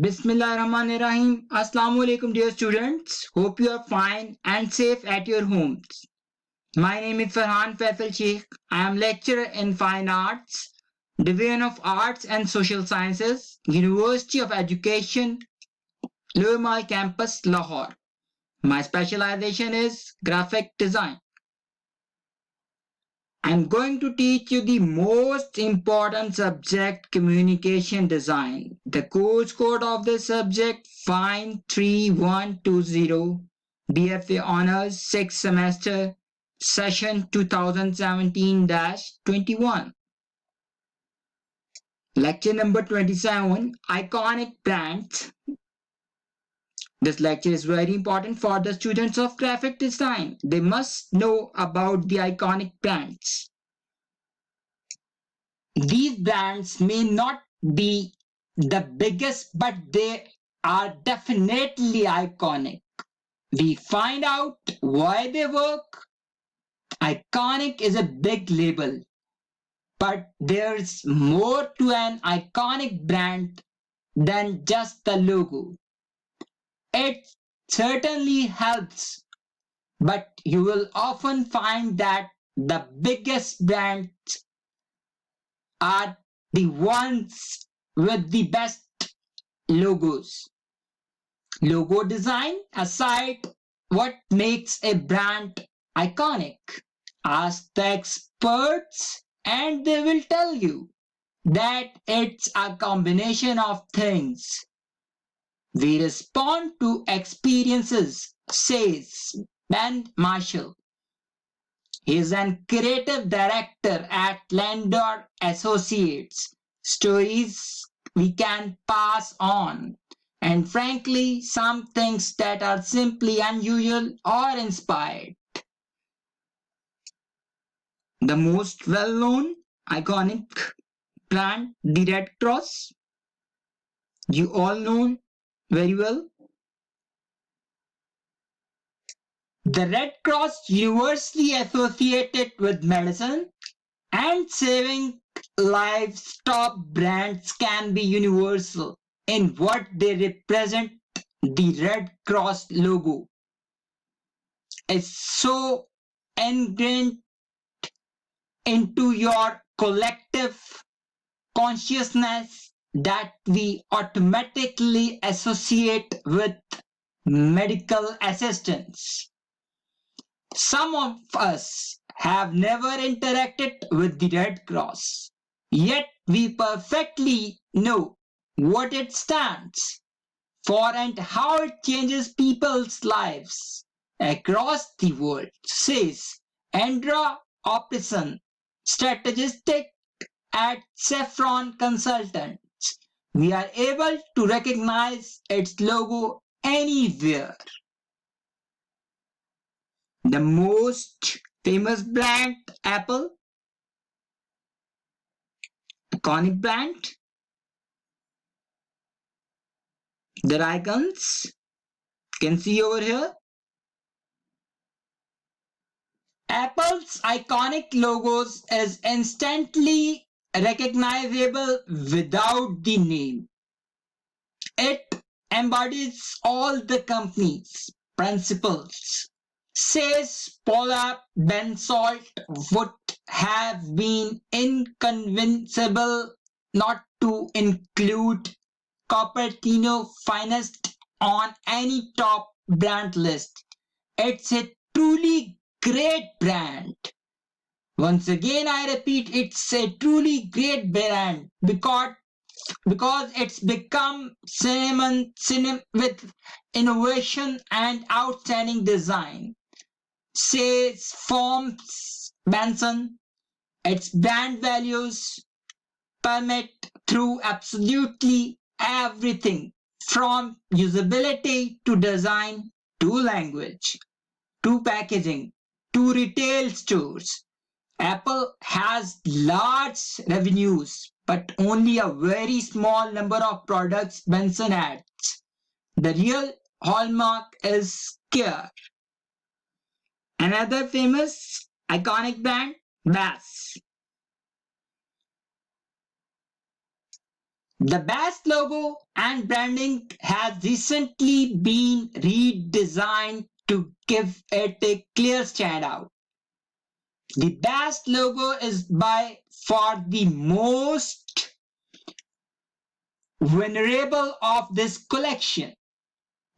Bismillahirrahmanirrahim. Assalamu alaikum, dear students. Hope you are fine and safe at your homes. My name is Farhan Faisal Sheikh. I am lecturer in Fine Arts, Division of Arts and Social Sciences, University of Education, Lower Mile Campus, Lahore. My specialization is graphic design. I'm going to teach you the most important subject, communication design. The course code of this subject, Fine 3120, BFA Honors 6th semester, session 2017-21. Lecture number 27, Iconic Brands. This lecture is very important for the students of graphic design. They must know about the iconic brands. These brands may not be the biggest, but they are definitely iconic. We find out why they work. Iconic is a big label, but there's more to an iconic brand than just the logo. It certainly helps, but you will often find that the biggest brands are the ones with the best logos. Logo design aside, what makes a brand iconic? Ask the experts and they will tell you that it's a combination of things. We respond to experiences, says Ben Marshall. He is an creative director at Landor Associates. Stories we can pass on, and frankly, some things that are simply unusual or inspired. The most well-known iconic brand, the Red Cross. You all know very well. The Red Cross, universally associated with medicine and saving lives, top brands can be universal in what they represent. The Red Cross logo is so ingrained into your collective consciousness that we automatically associate with medical assistance. Some of us have never interacted with the Red Cross, yet we perfectly know what it stands for and how it changes people's lives across the world, says Andra Opison, strategist at Saffron Consultants. We are able to recognize its logo anywhere. The most famous brand, Apple, iconic brand. Their icons, you can see over here. Apple's iconic logos is instantly recognizable without the name. It embodies all the company's principles. Says Paula Bensold, would have been inconceivable not to include Cupertino Finest on any top brand list. It's a truly great brand. Once again, I repeat, it's a truly great brand because it's become synonym with innovation and outstanding design. Says Forms Benson, its brand values permit through absolutely everything from usability to design to language to packaging to retail stores. Apple has large revenues, but only a very small number of products Benson adds. The real hallmark is care. Another famous iconic brand, Bass. The Bass logo and branding has recently been redesigned to give it a clear standout. The Bass logo is by far the most venerable of this collection.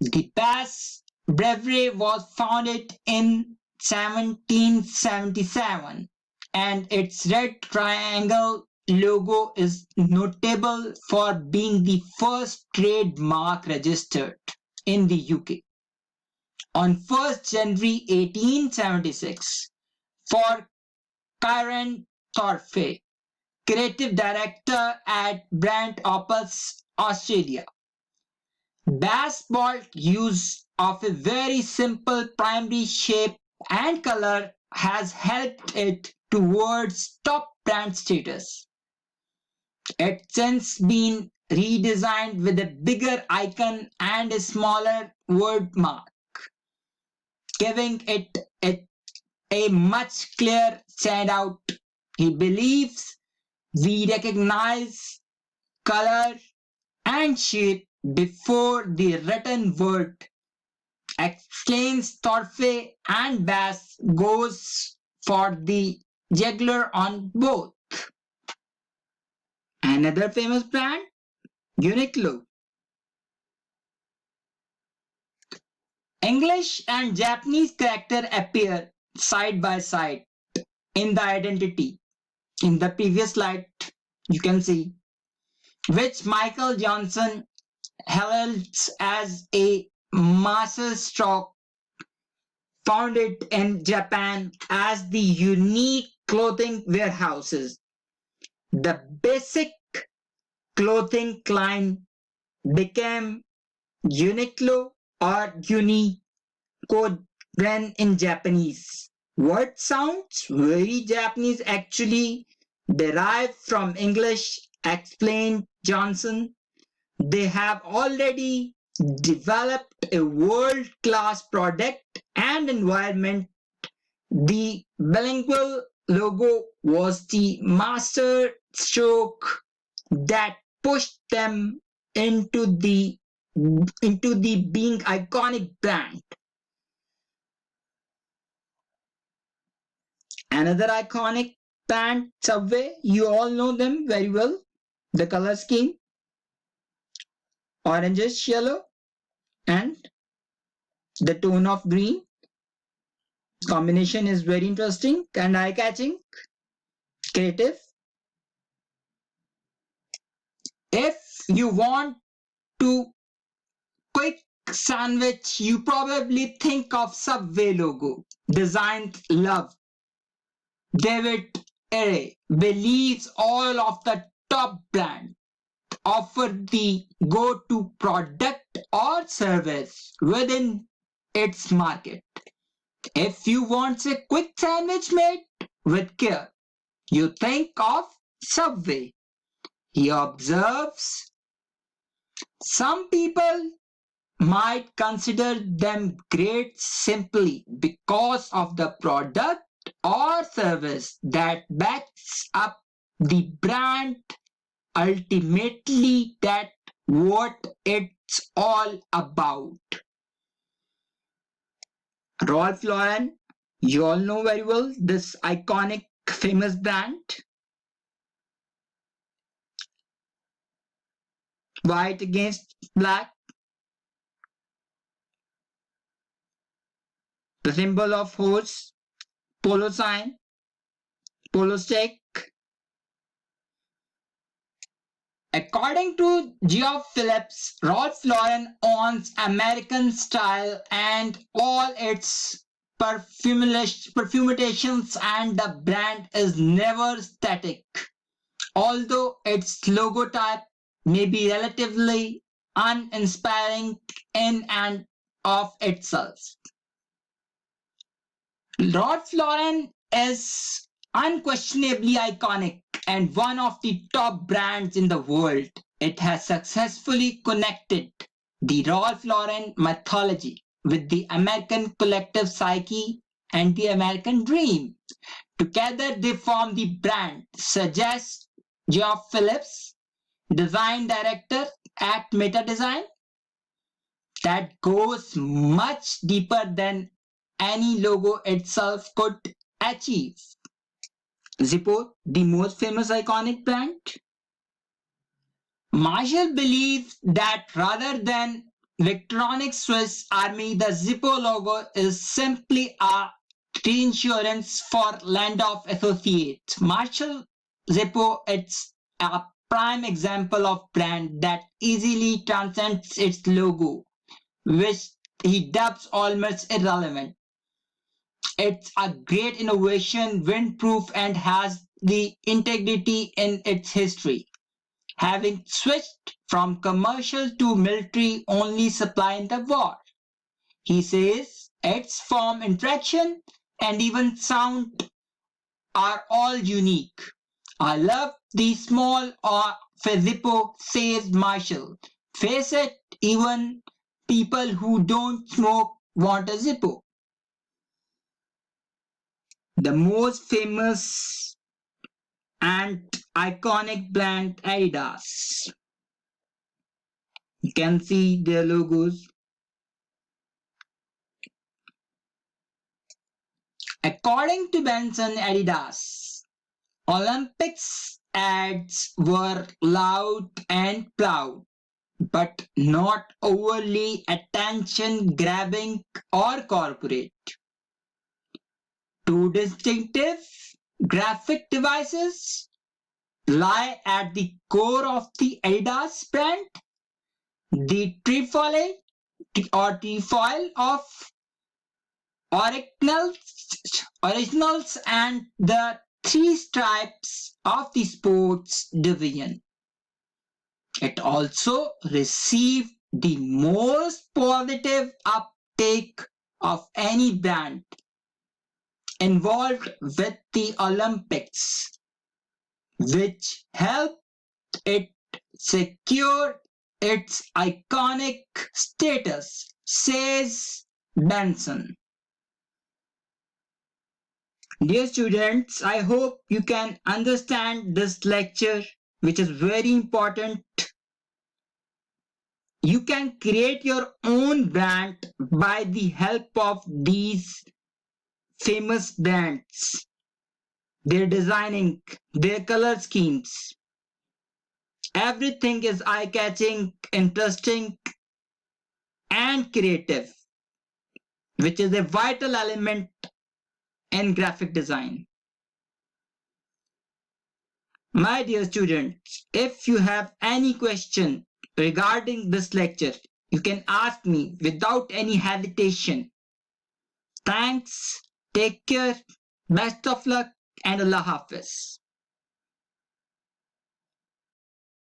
The Bass Brewery was founded in 1777 and its red triangle logo is notable for being the first trademark registered in the UK. On 1st January 1876, for Kieran Thorpe, creative director at Brand Opus, Australia. Bass Bolt use of a very simple primary shape and color has helped it towards top brand status. It's since been redesigned with a bigger icon and a smaller word mark, giving it a much clearer standout. He believes we recognize color and shape before the written word, exclaims Thorpe, and Bass goes for the jugular on both. Another famous brand, Uniqlo. English and Japanese character appear side by side in the identity. In the previous slide, you can see which Michael Johnson heralds as a masterstroke founded in Japan as the unique clothing warehouses. The basic clothing line became Uniqlo or Unicode brand in Japanese. Word sounds very Japanese actually derived from English, explained Johnson. They have already developed a world-class product and environment. The bilingual logo was the master stroke that pushed them into the being iconic brand. Another iconic brand, Subway, you all know them very well. The color scheme, orangish yellow, and the tone of green. Combination is very interesting and eye-catching, creative. If you want to quick sandwich, you probably think of Subway logo, designed love. David Ere believes all of the top brands offer the go-to product or service within its market. If you want a quick sandwich made with care, you think of Subway. He observes, some people might consider them great simply because of the product or service that backs up the brand. Ultimately, that's what it's all about. Ralph Lauren, you all know very well this iconic famous brand. White against black. The symbol of horse, polo sign, polo stick. According to Geoff Phillips, Ralph Lauren owns American style and all its permutations, and the brand is never static. Although its logotype may be relatively uninspiring in and of itself. Ralph Lauren is unquestionably iconic and one of the top brands in the world. It has successfully connected the Ralph Lauren mythology with the American collective psyche and the American dream. Together they form the brand, suggests Geoff Phillips. design director at Meta Design that goes much deeper than any logo itself could achieve. Zippo, the most famous iconic brand. Marshall believes that rather than Victronic Swiss Army, the Zippo logo is simply a reinsurance for Landorf Associates. Marshall Zippo, it's a prime example of brand that easily transcends its logo, which he dubs almost irrelevant. It's a great innovation, windproof, and has the integrity in its history, having switched from commercial to military only supply in the war. He says its form, interaction, and even sound are all unique. I love the small or Zippo, says Marshall. Face it, even people who don't smoke want a Zippo. The most famous and iconic brand Adidas. You can see their logos. According to Benson Adidas, Olympics ads were loud and proud, but not overly attention grabbing or corporate. Two distinctive graphic devices lie at the core of the Adidas brand: the trefoil of originals and the three stripes of the sports division. It also received the most positive uptake of any brand involved with the Olympics, which helped it secure its iconic status, says Benson. Dear students, I hope you can understand this lecture, which is very important. You can create your own brand by the help of these famous brands, their designing, their color schemes. Everything is eye-catching, interesting, and creative, which is a vital element in graphic design. My dear students, if you have any question regarding this lecture, you can ask me without any hesitation. Thanks, take care, best of luck, and Allah Hafiz.